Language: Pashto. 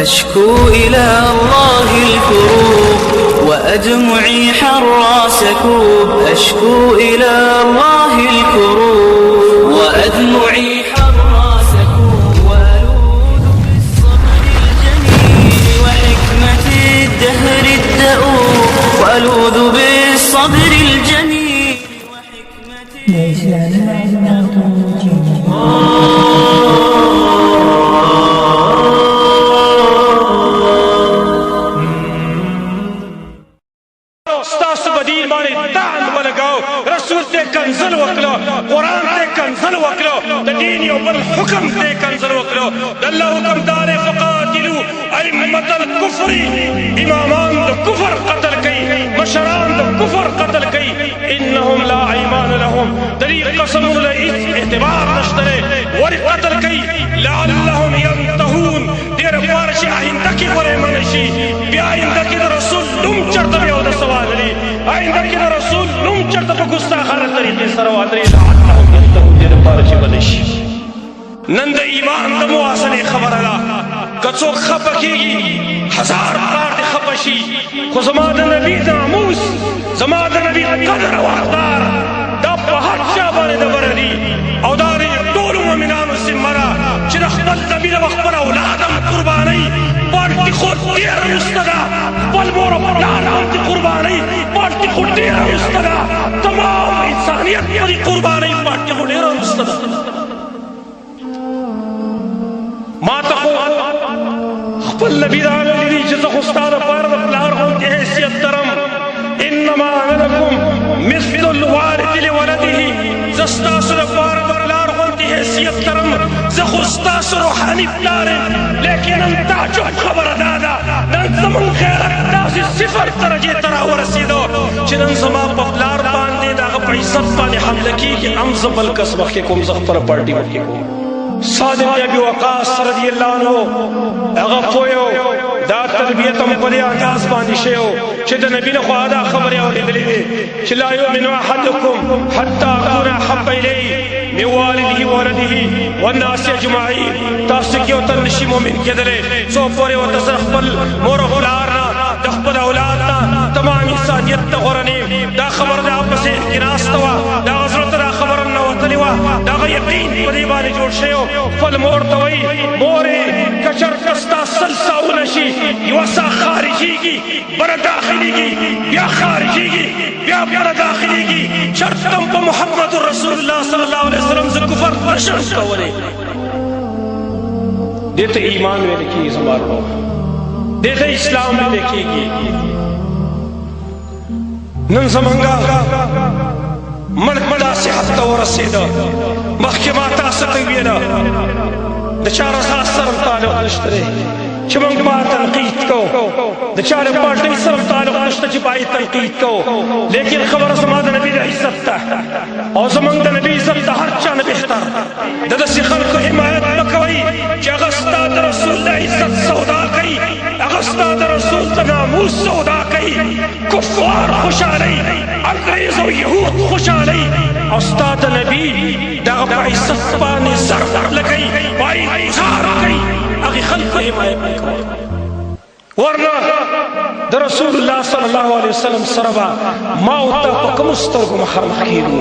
أشكو إلى الله الكروب وأدمعي حر سكوب. أشكو إلى الله الكروب وأدمعي حر سكوب. وألوذ بالصبر الجميل وحكمة الدهر الدؤوب. وألوذ بالصبر الجميل وحكمة ليس لنا کنزل وکړو قرآن ته کنزل وکړو د دین یو بل حکم ته کنزل وکړو د الله حکم دار فقاتلو ائمه الكفر امامان د کفر قتل کوي مشران د کفر قتل کوي انهم لا ایمان لهم دلیل قسم له اعتبار نشته ور قتل کوي لعلهم ينتهون دیر فارشي آئنده کې ورې منشي بیا آئنده کې رسول نوم چرته یو د سوال لري آئنده کې رسول نوم چرته په ګستاخانه طریقې سره وادري لعلهم ينتهون دیر فارشي ولشي نن د ایمان د مواسنې خبره ده که څوک خفه کېږي هزار کار دې خفه شي خو زما د نبي ناموس زما د نبي قدر او اقدار دا په هر چا باندې د بره دي او دا د ټولو مؤمنانو ذمه ده چې د خپل نبي د خپل اولاد هم قربانۍ پالټي خو ډېره وروسته ده خپل مور او پلار هم دې قربانۍ پالټي خو ډېره وروسته ده تمام انسانیت په دې قربانۍ پالټي خو ډېره وروسته ده ما ته خو خپل نبي راغلی دي چې زه خو ستا دپاره د پلار غوندې حیثیت لرم انما انا لکم مثل الوارث لولده زه ستاسو دپاره د پلار غوندې حیثیت لرم زه خو ستاسو روحاني پلار یم لیکن نن تعجب خبره دا ده نن زموږ غیرت داسې صفر درجې ته راورسېدو چې نن زما په پلار باندې د هغه په عزت باندې حمله کېږي هم زه بل کس مخکې کوم زه خپله پارټي مخکې کوم صادق ابي وقاص رضی الله عنه هغه پویو دا تربیت هم په دې انداز باندې شوی چې د نبي له خوا دا خبرې اورېدلې دي چې لا یؤمن احدکم حتى اكون احب الیه من والده وولده والناس اجمعین تاسو کې یو تن نشي مؤمن کېدلی څو پورې ورته سره خپل مور او پلار نه د خپل اولاد نه تمام انسانیت ته غوره نه دا خبره د هغه په ذهن کې ناسته وه د هغه زړه ته دا خبره ننوتلې وه د هغه یقین په دې باندې جوړ شوی خپل مور ته وایي مورې که چېرته ستا سل ساونه شي یوه ساه خارجېږي بله داخلېږي بیا خارجېږي بیا بله داخلېږي چېرته هم په محمد رسول الله صلی الله علیه وسلم زه کفر نشم کولی دې ته ایمان ویل کېږي زما ورو دې ته اسلام ویل کېږي نن زمونږه ملک داسې حد ته ورسېده مخکې ما تاسو ته ویله د چا رضا سره تعلق نشته دی چې موږ ما تنقید کوو د چا له پارټۍ سره تعلق نشته چې باید تنقید کوو لیکن خبره زما د نبي د عزت ده او زموږ د نبي عزت د هر چا نه بهتر د داسې خلکو حمایت مه کوئ چې هغه ستا د رسول د عزت سودا کوي هغه ستا د رسول د ناموس سودا کوي کفار خوشحالوي انګریز او یهود خوشحالوي او ستا د نبي دغه په عزت باندې ضرب لګوي باید اظهار کوي هغې خلکو حمایت نه کوي ورنه د رسول الله صلی الله علیه وسلم سره به ما او ته په کومو سترګو مخامخ کېږو